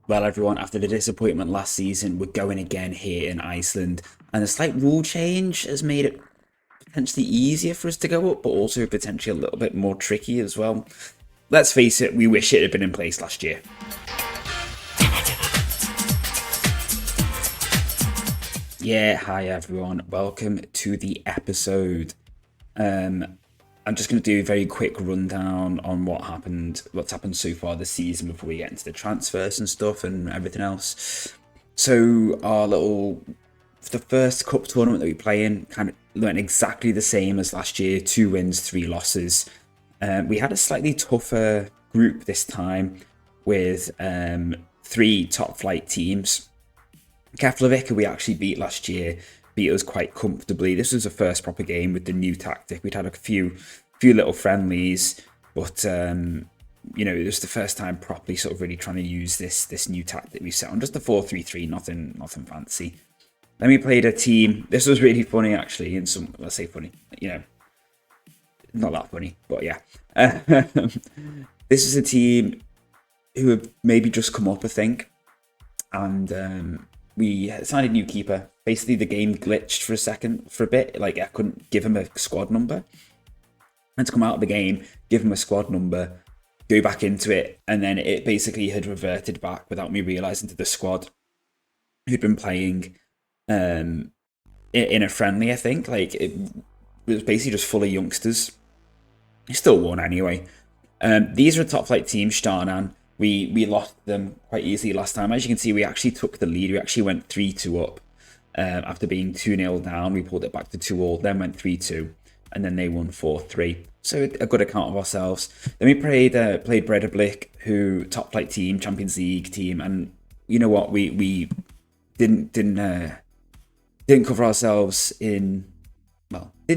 Well, everyone, after the disappointment last season, we're going again here in Iceland. And a slight rule change has made it potentially easier for us to go up, but also potentially a little bit more tricky as well. Let's face it, we wish it had been in place last year. Yeah, hi everyone. Welcome to the episode. I'm just going to do a very quick rundown on what's happened so far this season before we get into the transfers and stuff and everything else. So the first cup tournament that we play in kind of went exactly the same as last year, 2 wins, 3 losses. We had a slightly tougher group this time with 3 top flight teams. Keflavik, who we actually beat last year, beat us quite comfortably. This was the first proper game with the new tactic. We'd had a few little friendlies, but it was the first time properly sort of really trying to use this new tactic we set on. Just the 4-3-3, nothing fancy. Then we played a team. This was really funny actually, and let's say funny, not that funny, but yeah. This is a team who have maybe just come up, I think, and we signed a new keeper. Basically, the game glitched for a bit. Like, I couldn't give him a squad number. And to come out of the game, give him a squad number, go back into it, and then it basically had reverted back without me realising to the squad who'd been playing in a friendly, I think. Like, it was basically just full of youngsters. He still won anyway. These are a top flight team, Starnan. We lost them quite easily last time. As you can see, we actually took the lead. We actually went 3-2 up. After being 2-0 down, we pulled it back to 2-2, then went 3-2, and then they won 4-3. So a good account of ourselves. Then we played Breidablik, who top flight team, Champions League team, and you know what? We didn't cover ourselves didn't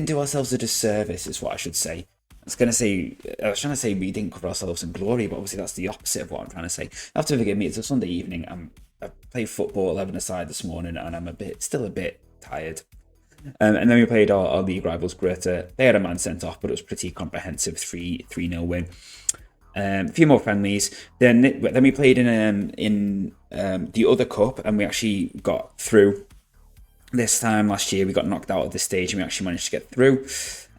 do ourselves a disservice, is what I should say. I was trying to say we didn't cover ourselves in glory, but obviously that's the opposite of what I'm trying to say. You have to forgive me, it's a Sunday evening. I played football 11 aside this morning, and I'm still a bit tired. And then we played our league rivals, Greta. They had a man sent off, but it was pretty comprehensive 3-0 win. A few more friendlies. Then we played in the other cup, and we actually got through. This time last year, we got knocked out at this stage, and we actually managed to get through.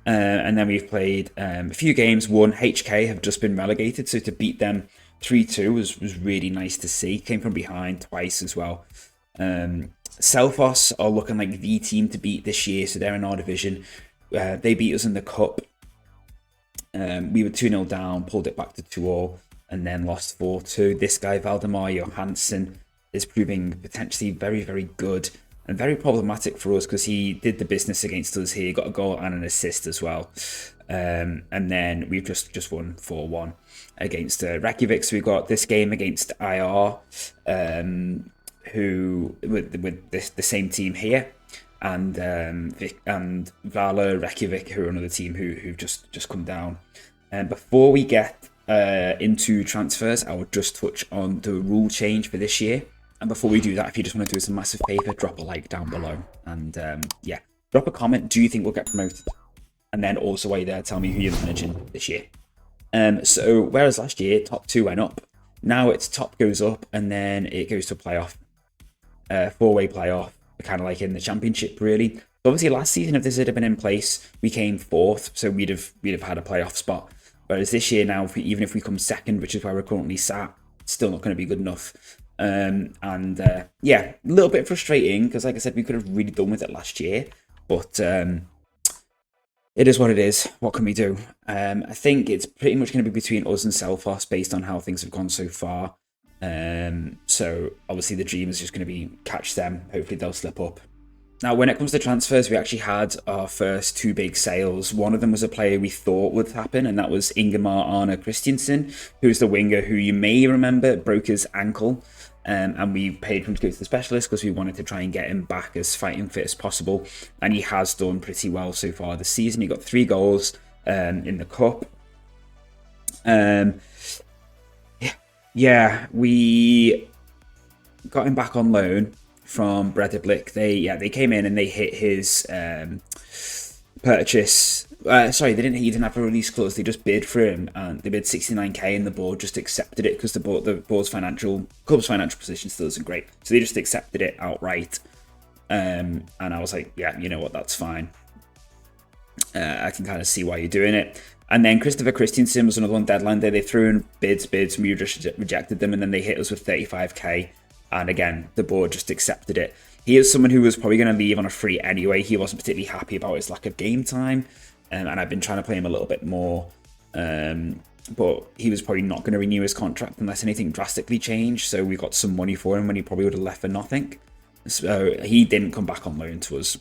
And then we've played a few games. One, HK have just been relegated, so to beat them 3-2 was really nice to see. Came from behind twice as well. Selfos are looking like the team to beat this year, so they're in our division. They beat us in the cup. We were 2-0 down, pulled it back to 2-2, and then lost 4-2. This guy, Valdemar Johansson, is proving potentially very, very good and very problematic for us because he did the business against us here, got a goal and an assist as well. And then we've just won 4-1 against Reykjavik. So we've got this game against IR, who with the same team here, and Vala Reykjavik, who are another team who've just come down. And before we get into transfers, I would just touch on the rule change for this year. And before we do that, if you just want to do us a massive favour, drop a like down below. And drop a comment. Do you think we'll get promoted? And then also while you're there, tell me who you're managing this year. So whereas last year, top 2 went up, now it's top goes up and then it goes to a playoff. 4-way playoff, kind of like in the championship, really. So obviously last season, if this had been in place, we came 4th, so we'd have had a playoff spot. Whereas this year now, even if we come 2nd, which is where we're currently sat, it's still not going to be good enough. A little bit frustrating because, like I said, we could have really done with it last year, but it is what it is. What can we do? I think it's pretty much going to be between us and Selfos based on how things have gone so far. So obviously the dream is just going to be catch them. Hopefully they'll slip up. Now, when it comes to transfers, we actually had our first 2 big sales. One of them was a player we thought would happen, and that was Ingemar Arne Christiansen, who's the winger who you may remember broke his ankle. And we paid for him to go to the specialist because we wanted to try and get him back as fighting fit as possible. And he has done pretty well so far this season. He got 3 goals in the cup. We got him back on loan from Breidablik. They came in and they hit his purchase Sorry, he didn't have a release clause. They just bid for him, and they bid 69k, and the board just accepted it because the club's financial position still isn't great, so they just accepted it outright. And I was like, yeah, you know what, that's fine. I can kind of see why you're doing it. And then Christopher Christensen was another one deadline day. They threw in bids, and we just rejected them, and then they hit us with 35k, and again, the board just accepted it. He is someone who was probably going to leave on a free anyway. He wasn't particularly happy about his lack of game time. And I've been trying to play him a little bit more. But he was probably not going to renew his contract unless anything drastically changed. So we got some money for him when he probably would have left for nothing. So he didn't come back on loan to us.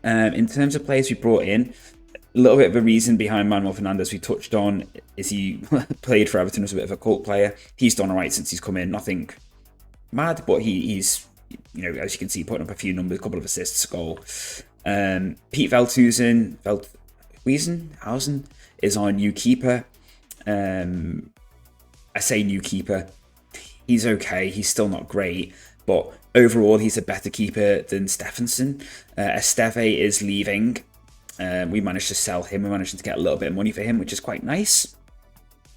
In terms of players we brought in, a little bit of a reason behind Manuel Fernandes we touched on is he played for Everton as a bit of a cult player. He's done all right since he's come in. Nothing mad, but he's, you know, as you can see, putting up a few numbers, a couple of assists, goal. Pete Veldhuizen is our new keeper. I say new keeper. He's okay. He's still not great, but overall, he's a better keeper than Stephenson. Esteve is leaving. We managed to sell him. We managed to get a little bit of money for him, which is quite nice.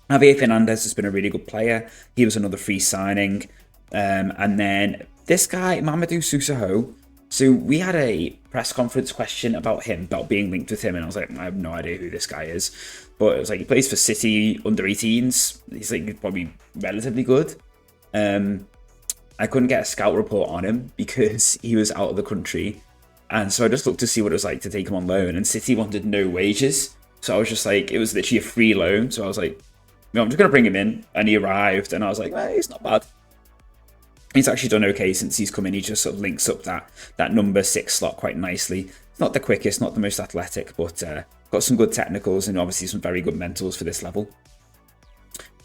Javier Fernandez has been a really good player. He was another free signing. And then this guy, Mamadou Susaho. So we had a press conference question about him, about being linked with him, and I was like, I have no idea who this guy is. But it was like, he plays for City under 18s. He's like probably relatively good. I couldn't get a scout report on him because he was out of the country. And so I just looked to see what it was like to take him on loan, and City wanted no wages. So I was just like, it was literally a free loan. So I was like, no, I'm just going to bring him in. And he arrived, and I was like, well, he's not bad. He's actually done okay since he's come in. He just sort of links up that number 6 slot quite nicely. It's not the quickest, not the most athletic, but got some good technicals and obviously some very good mentals for this level.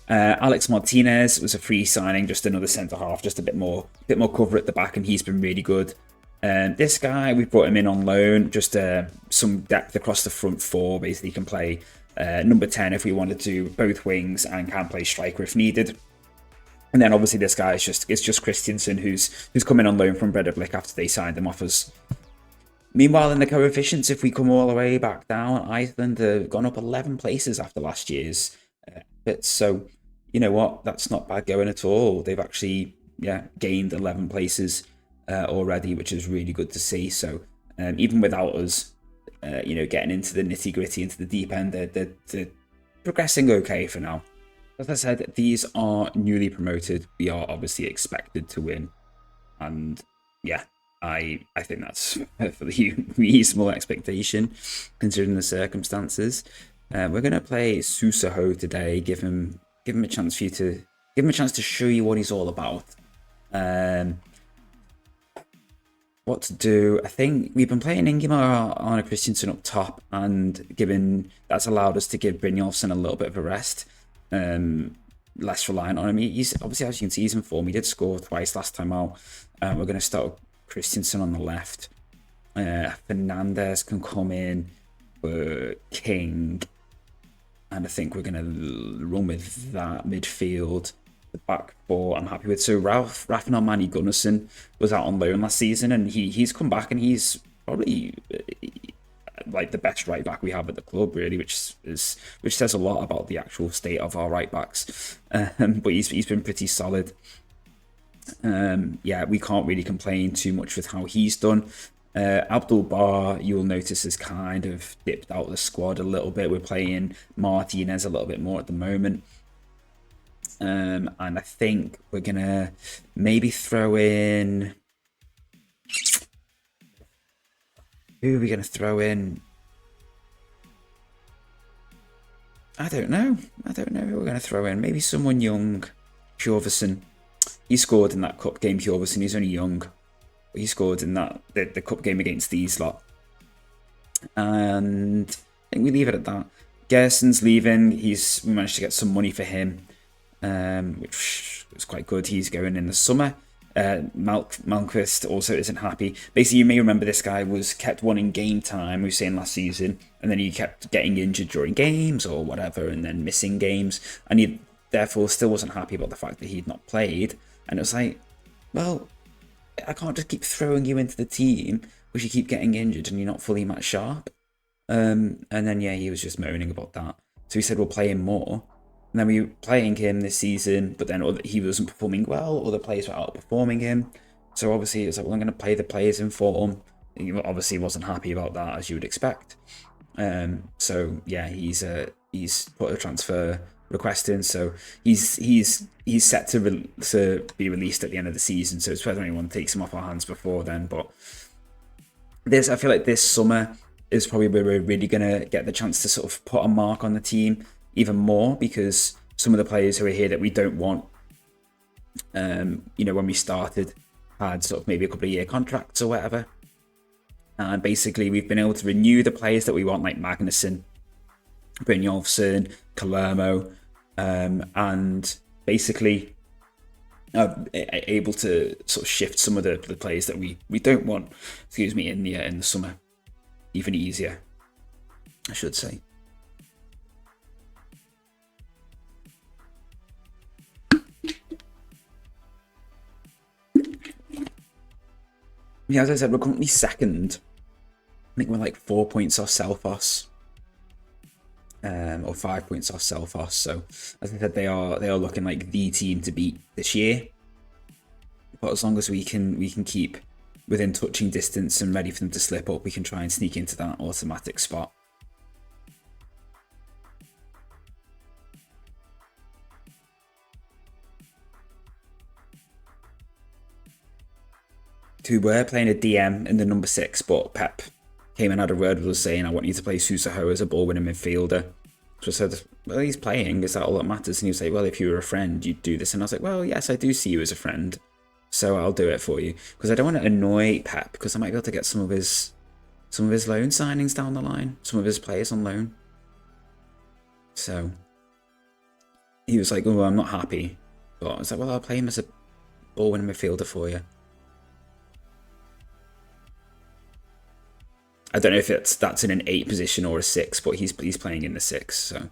Alex Martinez was a free signing, just another centre half, just a bit more cover at the back, and he's been really good. This guy, we brought him in on loan, just some depth across the front four. Basically, he can play number 10 if we wanted to, both wings, and can play striker if needed. And then obviously this guy is just Christensen, who's come in on loan from Breidablik after they signed him off us. Meanwhile, in the coefficients, if we come all the way back down, Iceland have gone up 11 places after last year's bits. So, you know what? That's not bad going at all. They've actually, gained 11 places already, which is really good to see. So, even without us, getting into the nitty gritty, into the deep end, they're progressing okay for now. As I said, these are newly promoted. We are obviously expected to win. And I think that's a reasonable expectation considering the circumstances. We're going to play Susaho today. Give him a chance to show you what he's all about. What to do? I think we've been playing Ingimar Arne Christensen up top, and that's allowed us to give Brynjolfsson a little bit of a rest. Less reliant on him. He's obviously, as you can see, he's in form. He did score twice last time out. We're going to start with Christensen on the left. Fernandez can come in for King, and I think we're going to run with that midfield. The back four I'm happy with. So Ragnar Manny Gunnarsson was out on loan last season, and he's come back, and he's probably like the best right back we have at the club, really, which says a lot about the actual state of our right backs. But he's been pretty solid. We can't really complain too much with how he's done. Abdul Bar, you'll notice, has kind of dipped out the squad a little bit. We're playing Martinez a little bit more at the moment. And I think we're gonna maybe throw in. Who are we going to throw in? I don't know who we're going to throw in. Maybe someone young. Hjorvason. He scored in that cup game, Hjorvason. He's only young. But he scored in the cup game against these lot. And I think we leave it at that. Gerson's leaving. We managed to get some money for him, which was quite good. He's going in the summer. Malmquist also isn't happy. Basically, you may remember this guy was kept wanting game time, we were saying last season, and then he kept getting injured during games or whatever, and then missing games, and he therefore still wasn't happy about the fact that he'd not played. And it was like, well, I can't just keep throwing you into the team because you keep getting injured and you're not fully match sharp. And then yeah, he was just moaning about that. So we said we'll play him more. And then we were playing him this season, but then he wasn't performing well. Other players were outperforming him. So obviously it's like, well, I'm going to play the players in form. He obviously wasn't happy about that, as you would expect. So yeah, he's put a transfer request in. So he's set to be released at the end of the season. So it's whether anyone takes him off our hands before then. But I feel like this summer is probably where we're really gonna get the chance to sort of put a mark on the team even more, because some of the players who are here that we don't want, when we started, had sort of maybe a couple of year contracts or whatever. And basically we've been able to renew the players that we want, like Magnussen, Brynjolfsson, Palermo, and basically able to sort of shift some of the players that we don't want, in the summer even easier, I should say. Yeah, as I said, we're currently second. I think we're like 4 points off Selfoss, or 5 points off Selfoss. So as I said, they are looking like the team to beat this year. But as long as we can keep within touching distance and ready for them to slip up, we can try and sneak into that automatic spot. We were playing a DM in the number 6, but Pep came and had a word with us saying, I want you to play Susaho as a ball-winning midfielder. So I said, well, he's playing, is that all that matters? And he was like, well, if you were a friend, you'd do this. And I was like, well, yes, I do see you as a friend, so I'll do it for you. Because I don't want to annoy Pep, because I might be able to get some of his loan signings down the line, some of his players on loan. So he was like, oh, I'm not happy. But I was like, well, I'll play him as a ball-winning midfielder for you. I don't know if that's in an 8 position or a 6, but he's playing in the 6, so.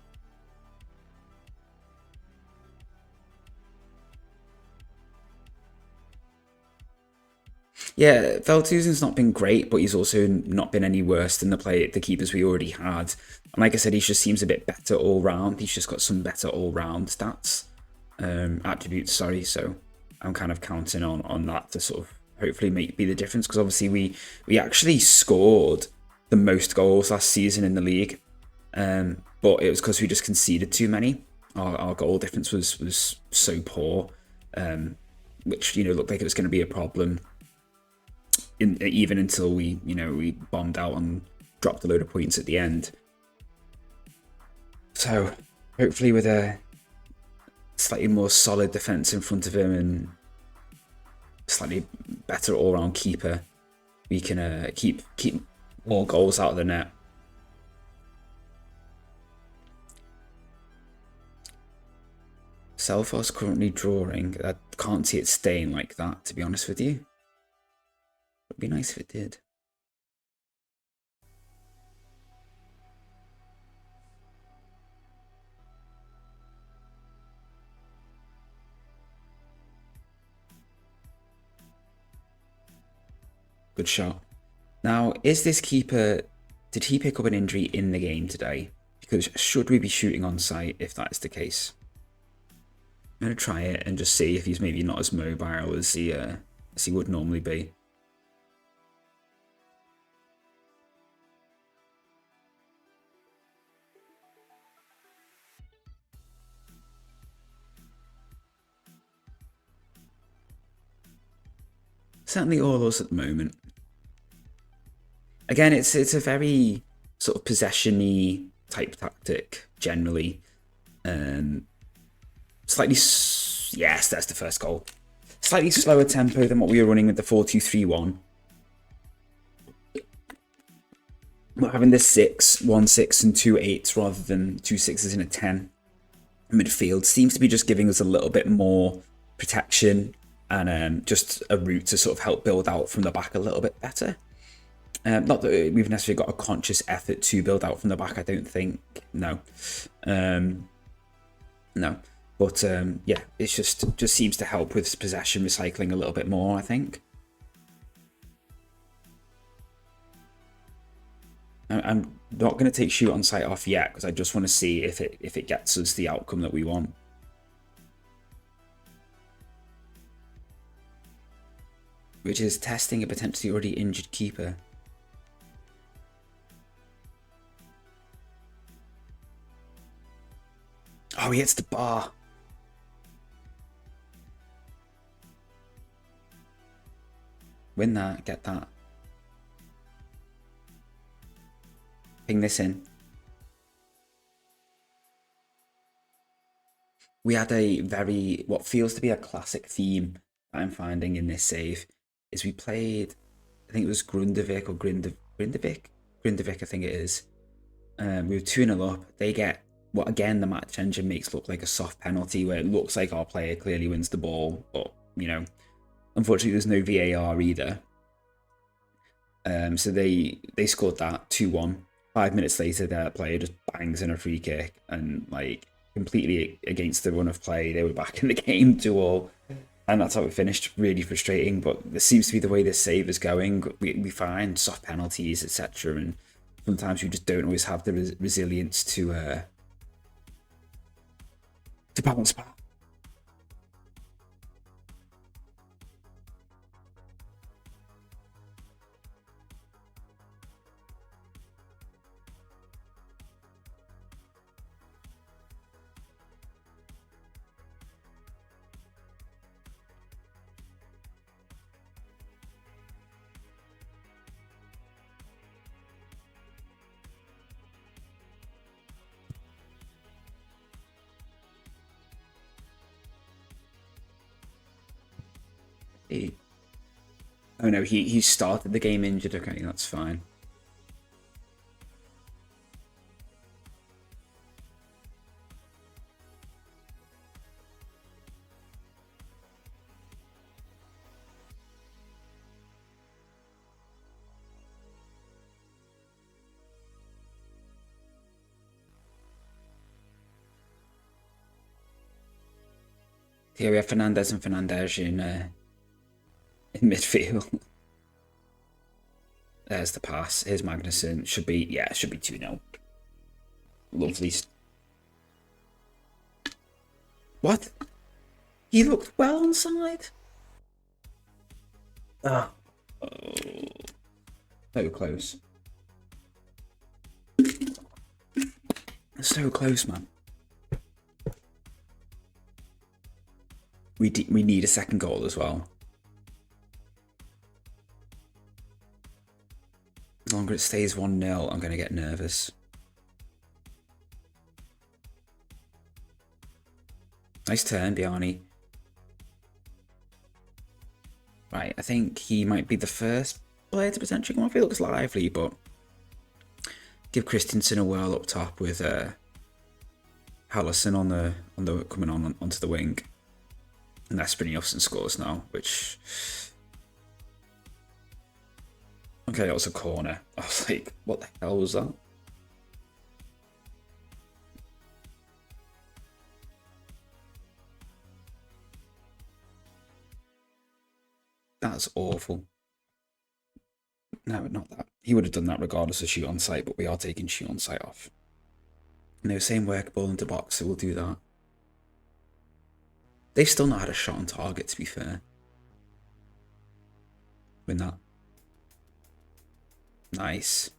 Yeah, Veldhuizen's not been great, but he's also not been any worse than the keepers we already had. And like I said, he just seems a bit better all round. He's just got some better all round stats, attributes. Sorry, so I'm kind of counting on that to sort of hopefully be the difference, because obviously we actually scored the most goals last season in the league, but it was because we just conceded too many. Our goal difference was so poor, which looked like it was going to be a problem even until we bombed out and dropped a load of points at the end. So hopefully with a slightly more solid defense in front of him and slightly better all-round keeper, we can keep more goals out of the net. Selfoss currently drawing. I can't see it staying like that, to be honest with you. It'd be nice if it did. Good shot. Now, is this keeper, did he pick up an injury in the game today? Because should we be shooting on sight if that is the case? I'm going to try it and just see if he's maybe not as mobile as he would normally be. Certainly all us at the moment. Again, it's a very sort of possession-y type tactic generally. Slightly, yes, that's the first goal. Slightly slower tempo than what we were running with the 4-2-3-1. We're having this 1 6 and 2 8s rather than 2 6s and a 10. Midfield seems to be just giving us a little bit more protection and just a route to sort of help build out from the back a little bit better. Not that we've necessarily got a conscious effort to build out from the back, I don't think. No. No. But yeah, it just seems to help with possession recycling a little bit more, I think. I'm Not going to take shoot on sight off yet because I just want to see if it gets us the outcome that we want. Which is testing a potentially already injured keeper. Oh, he hits the bar. Win that, get that. Ping this in. We had a very, what feels to be a classic theme that I'm finding in this save, is we played, I think it was Grundevik or Grindavik, I think it is. We were 2-0 up. They get what again the match engine makes look like a soft penalty where it looks like our player clearly wins the ball, but you know, unfortunately there's no VAR either. So they scored that 2-1. 5 minutes later, their player just bangs in a free kick and like completely against the run of play. They were back in the game 2-2. And that's how it finished. Really frustrating, but this seems to be the way this save is going. We find soft penalties, etc., and sometimes we just don't always have the resilience to bounce back. Oh no, he started the game injured. Okay, that's fine. Here we have Fernandez and Fernandez in midfield. There's the pass. Here's Magnussen. Should be 2-0. Lovely. What? He looked well onside. Oh. So close. So close, man. We need a second goal as well. The longer it stays 1-0, I'm going to get nervous. Nice turn, Bjarni. Right, I think he might be the first player to potentially come off. He looks lively, but give Christensen a whirl up top with Hallison on the coming onto the wing. And that's Brynjolfsson scores now, which... Okay, that was a corner. I was like, what the hell was that? That's awful. No, not that. He would have done that regardless of shoot on sight, but we are taking shoot on sight off. And they were saying work ball into box, so we'll do that. They've still not had a shot on target, to be fair. Win that. Nice.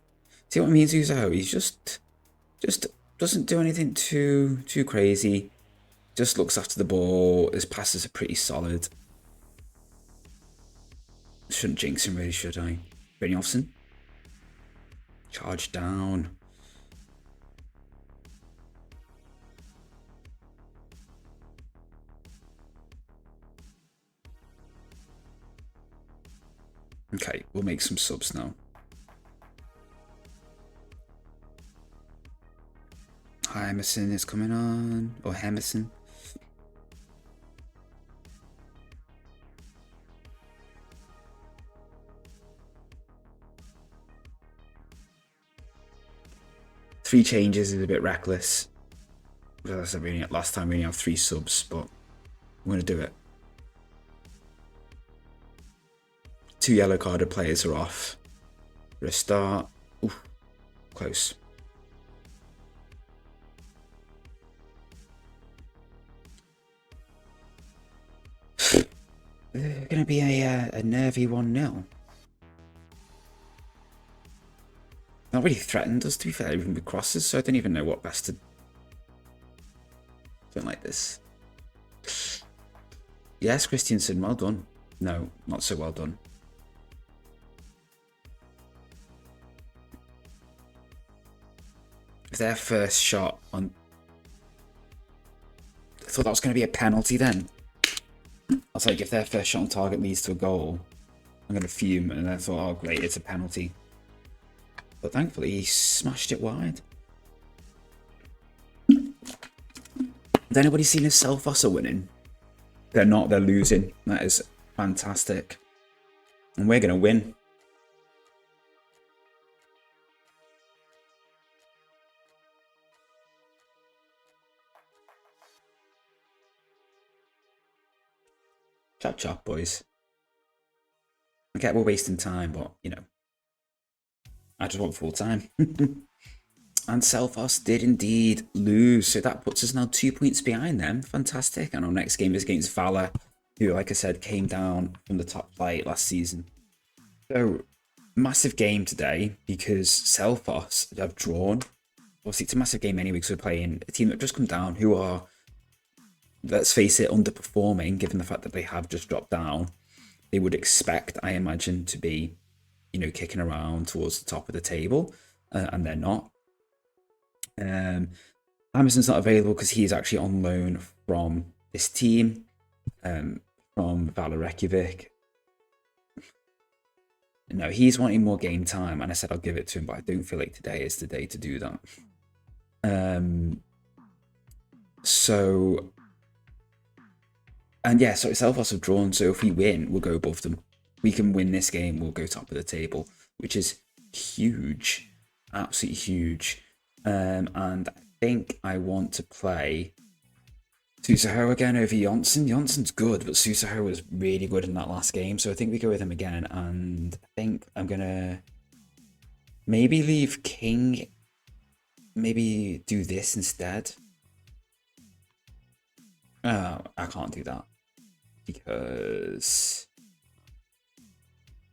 See what I mean, Zuzo? He's just doesn't do anything too crazy. Just looks after the ball. His passes are pretty solid. Shouldn't jinx him, really, should I? Brynjolfsson. Charge down. Okay, we'll make some subs now. Emerson is coming on, or Emerson. Three changes is a bit reckless. Last time we only have 3 subs, but I'm going to do it. 2 yellow carded players are off. For a start. Ooh, close. going to be a nervy 1-0. Not really threatened us, to be fair, even with crosses, so I don't even know what best to... Don't like this. Yes, Christiansen, well done. No, not so well done. If their first shot on... I thought that was going to be a penalty then. I was like, if their first shot on target leads to a goal, I'm going to fume, and I thought, oh great, it's a penalty. But thankfully, he smashed it wide. Has anybody seen if Selfoss are winning? They're not, they're losing. That is fantastic. And we're going to win. Chop chop, boys. I get we're wasting time, but, you know, I just want full time. And Selfoss did indeed lose, so that puts us now 2 points behind them. Fantastic. And our next game is against Valor, who, like I said, came down from the top flight last season. So, massive game today because Selfoss have drawn. Obviously, it's a massive game anyway because we're playing a team that just come down who are, let's face it, underperforming given the fact that they have just dropped down. They would expect, I imagine, to be, you know, kicking around towards the top of the table, and they're not. Amazon's not available because he's actually on loan from this team, from Valor Reykjavik. No, he's wanting more game time, and I said I'll give it to him, but I don't feel like today is the day to do that. So, and yeah, so Selfoss have drawn, so if we win, we'll go above them. We can win this game, we'll go top of the table, which is huge, absolutely huge. And I think I want to play Susaho again over Jonsson. Jonsson's good, but Susaho was really good in that last game, so I think we go with him again. And I think I'm gonna maybe leave King, maybe do this instead. Oh, I can't do that because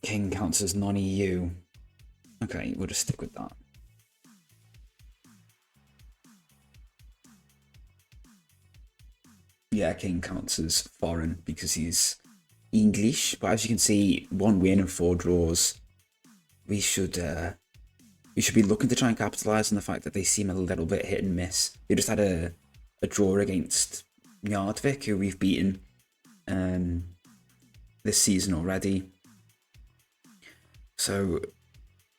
King counts as non-EU. Okay, we'll just stick with that. Yeah, King counts as foreign because he's English, but as you can see, 1 win and 4 draws. We should be looking to try and capitalise on the fact that they seem a little bit hit and miss. They just had a draw against Njarðvík, who we've beaten this season already. So,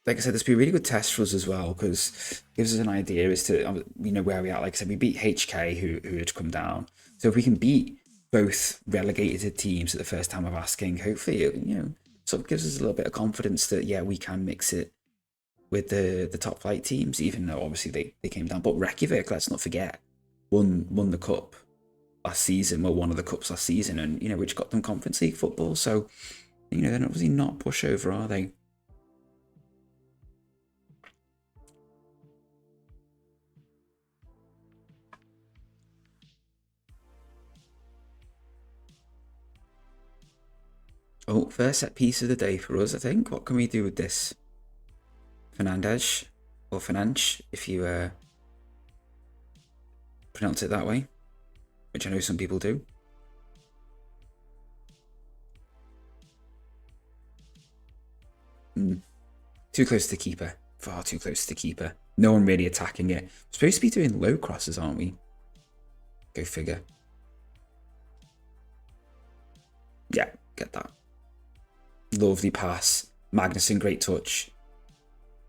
like I said, this will be a really good test for us as well, because it gives us an idea as to, you know, where we are. Like I said, we beat HK, who had come down. So if we can beat both relegated teams at the first time of asking, hopefully, it, you know, sort of gives us a little bit of confidence that, yeah, we can mix it with the top flight teams, even though obviously they came down. But Reykjavik, let's not forget, won the cup last season, well, one of the cups last season, and, you know, which got them Conference League football. So, you know, they're obviously not pushover, are they? Oh, first set piece of the day for us, I think. What can we do with this? Fernandes, or Fernandes, if you pronounce it that way, which I know some people do. Too close to the keeper. Far too close to the keeper. No one really attacking it. We're supposed to be doing low crosses, aren't we? Go figure. Yeah, get that. Lovely pass. Magnussen, great touch.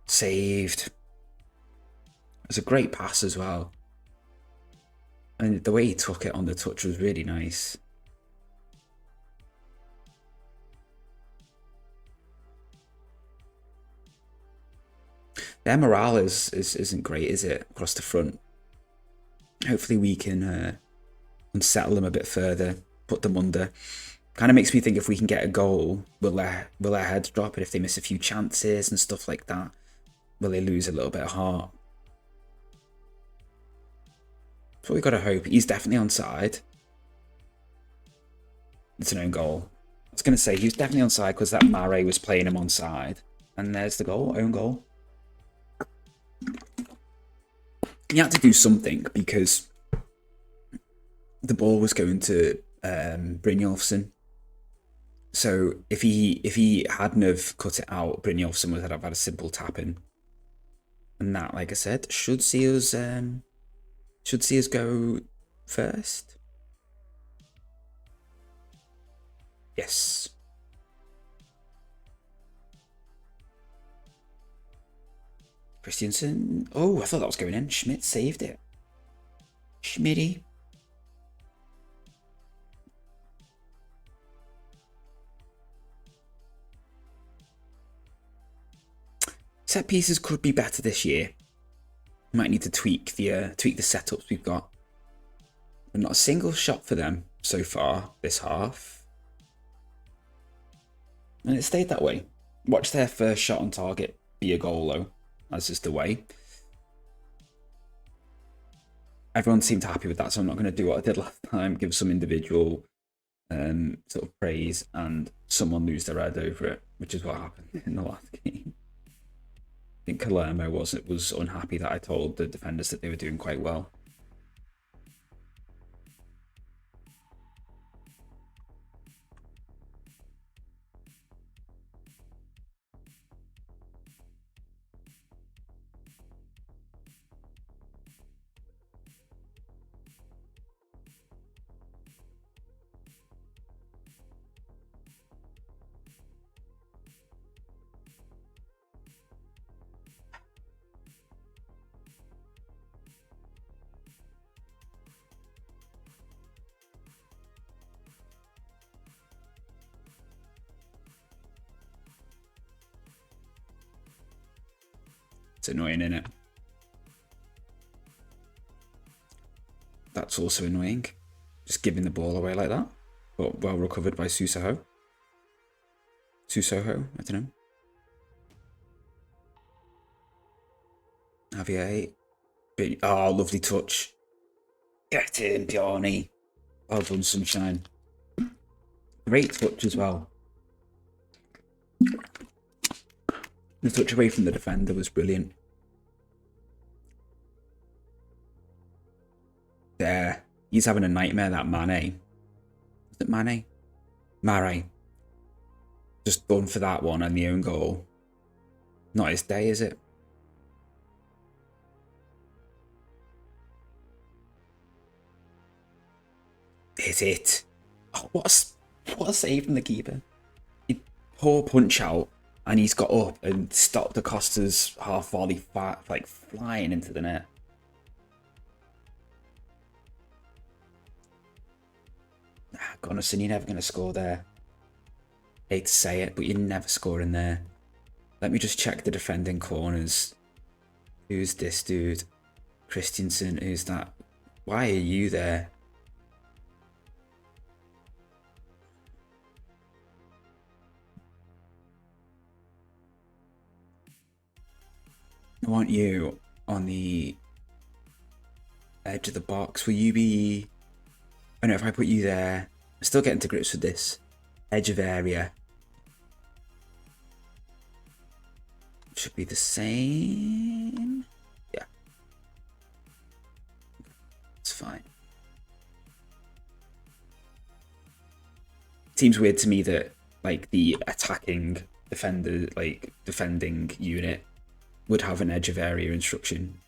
Saved. It was a great pass as well. And the way he took it on the touch was really nice. Their morale isn't great, is it? Across the front. Hopefully we can unsettle them a bit further, put them under. Kind of makes me think if we can get a goal, will their heads drop? And if they miss a few chances and stuff like that, will they lose a little bit of heart? That's what we got to hope. He's definitely onside. It's an own goal. was going to say, he was definitely onside because that Mare was playing him onside. And there's the goal, own goal. He had to do something because the ball was going to Brynjolfsson. So if he hadn't have cut it out, Brynjolfsson would have had a simple tap in. And that, like I said, should see us go first. Yes. Christiansen. Oh, I thought that was going in. Schmidt saved it. Schmitty. Set pieces could be better this year. Might need to tweak the setups we've got. But not a single shot for them so far this half. And it stayed that way. Watch their first shot on target be a goal though. That's just the way. Everyone seemed happy with that, so I'm not going to do what I did last time, give some individual sort of praise and someone lose their head over it, which is what happened in the last game. I think Palermo was unhappy that I told the defenders that they were doing quite well. It's annoying, isn't it? That's also annoying. Just giving the ball away like that. But well recovered by Susoho. Susoho, I don't know. Javier. Oh, lovely touch. Get in, Bjarni. Well done, Sunshine. Great touch as well. The touch away from the defender was brilliant. There. He's having a nightmare, that Mane. Is it Mane? Mare. Just done for that one and the own goal. Not his day, is it? Is it? Oh, what a save from the keeper. Poor punch out. And he's got up and stopped Acosta's half volley, like flying into the net. Gunnarsson, you're never going to score there. Hate to say it, but you're never scoring there. Let me just check the defending corners. Who's this dude? Christiansen, who's that? Why are you there? I want you on the edge of the box. Will you be... I know if I put you there... I'm still getting to grips with this. Edge of area. Should be the same. Yeah. It's fine. Seems weird to me that like the attacking defender, like defending unit would have an edge of area instruction.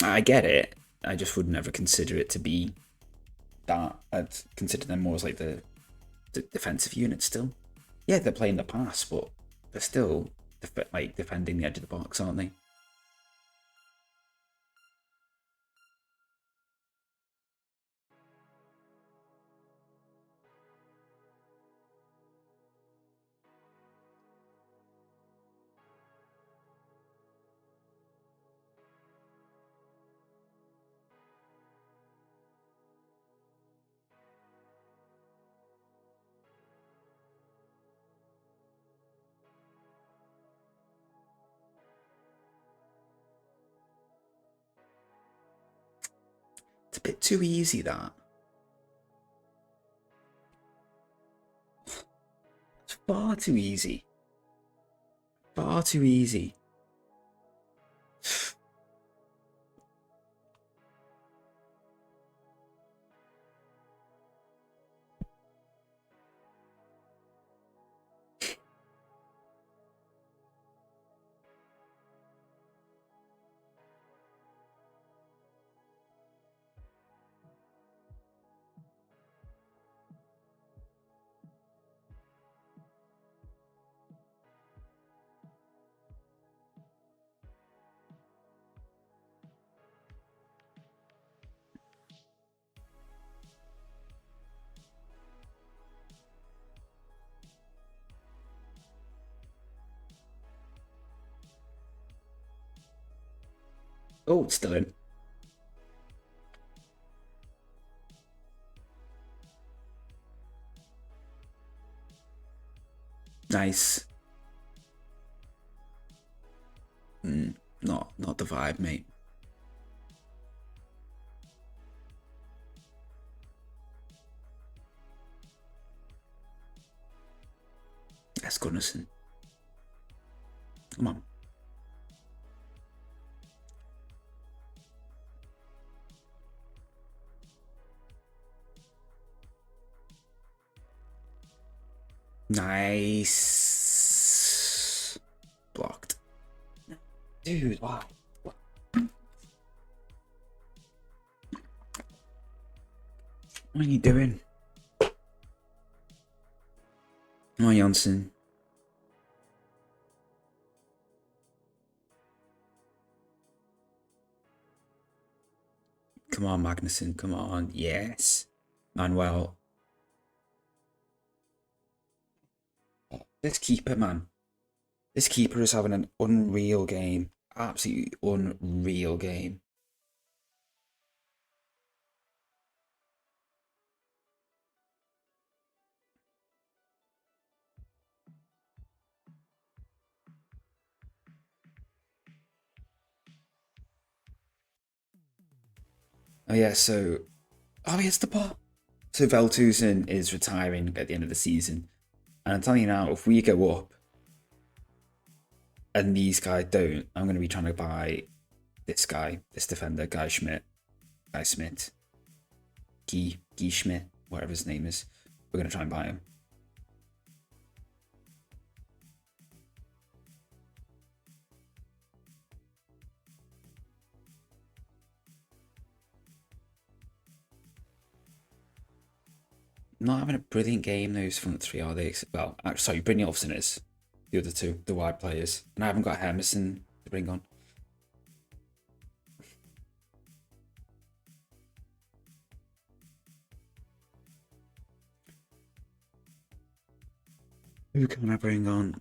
I get it. I just would never consider it to be that. I'd consider them more as like the defensive unit still. Yeah, they're playing the pass, but they're still like defending the edge of the box, aren't they? It's a bit too easy, that. Far too easy. Far too easy. Oh, it's still in. Nice. Not the vibe, mate. That's Gunnison. Come on. Nice. Blocked. Dude, wow. What are you doing? Come on, Janssen. Come on, Magnussen. Come on. Yes. Manuel. This keeper, man. This keeper is having an unreal game. Absolutely unreal game. Oh yeah, so it's the bar. So Veltusen is retiring at the end of the season. And I'm telling you now, if we go up and these guys don't, I'm gonna be trying to buy this guy, this defender, Guy Schmidt. Guy Schmidt, whatever his name is. We're gonna try and buy him. Not having a brilliant game, those front three, are they? Well, sorry, Brynjolfsson is. The other two, the wide players. And I haven't got Hermansen to bring on. Who can I bring on?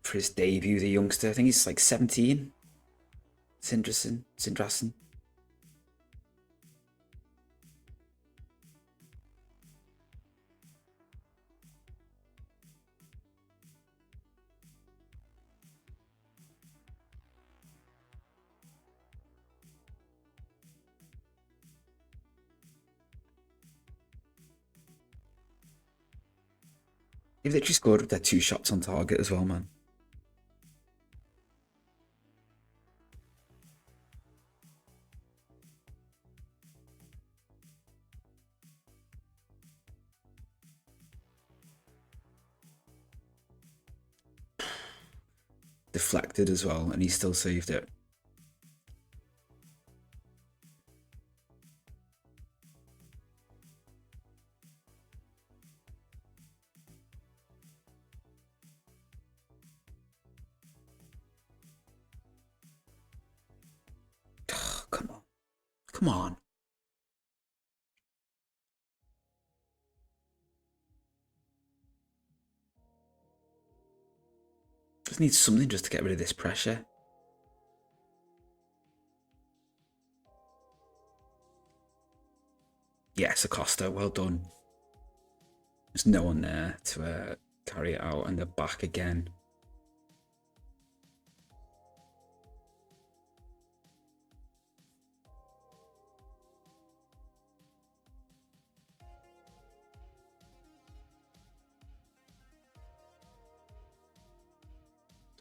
For his debut, the youngster, I think he's like 17. Sindrasen. They've literally scored with their 2 shots on target as well, man. Deflected as well, and he still saved it. Come on. Just need something just to get rid of this pressure. Yes, Acosta, well done. There's no one there to carry it out, and they're back again.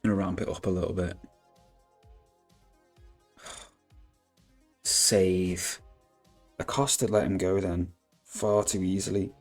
Gonna ramp it up a little bit. Save. Acosta let him go then. Far too easily.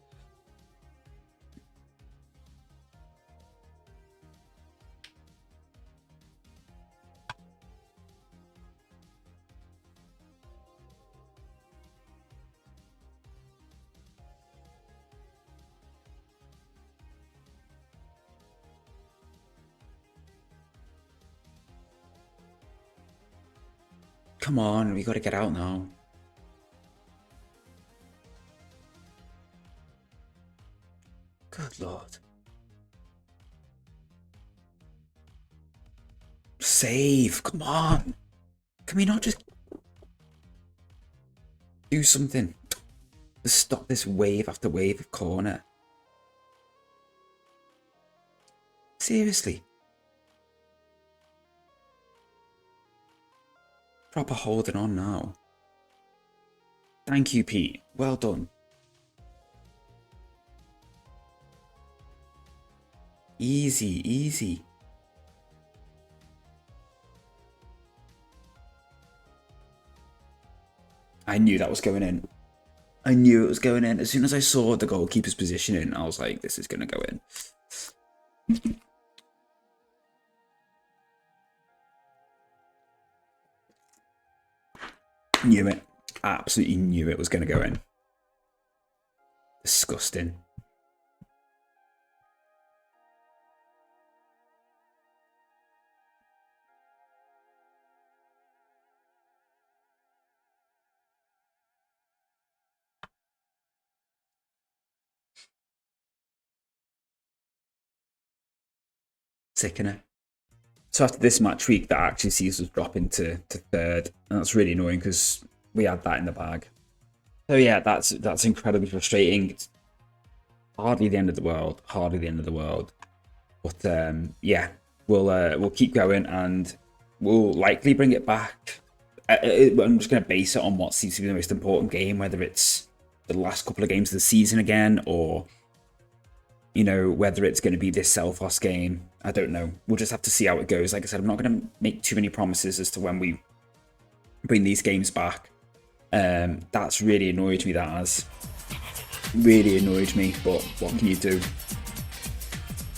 Come on, we gotta get out now. Good lord. Save, come on. Can we not just do something to stop this wave after wave of corner? Seriously. Proper holding on now. Thank you, Pete. Well done. Easy, easy. I knew that was going in. I knew it was going in. As soon as I saw the goalkeeper's positioning, I was like, this is going to go in. Knew it. Absolutely knew it was going to go in. Disgusting. Sickener. So after this match week, that actually sees us drop into third, and that's really annoying because we had that in the bag. So yeah, that's incredibly frustrating. It's hardly the end of the world, hardly the end of the world. But yeah, we'll keep going, and we'll likely bring it back. I'm just going to base it on what seems to be the most important game, whether it's the last couple of games of the season again, or you know, whether it's going to be this Selfos game. I don't know. We'll just have to see how it goes. Like I said, I'm not going to make too many promises as to when we bring these games back. That's really annoyed me, that has. Really annoyed me, but what can you do?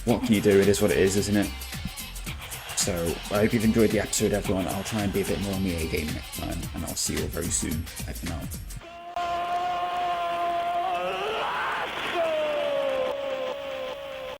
What can you do? It is what it is, isn't it? So, I hope you've enjoyed the episode, everyone. I'll try and be a bit more on the A game next time, and I'll see you all very soon. Bye for now.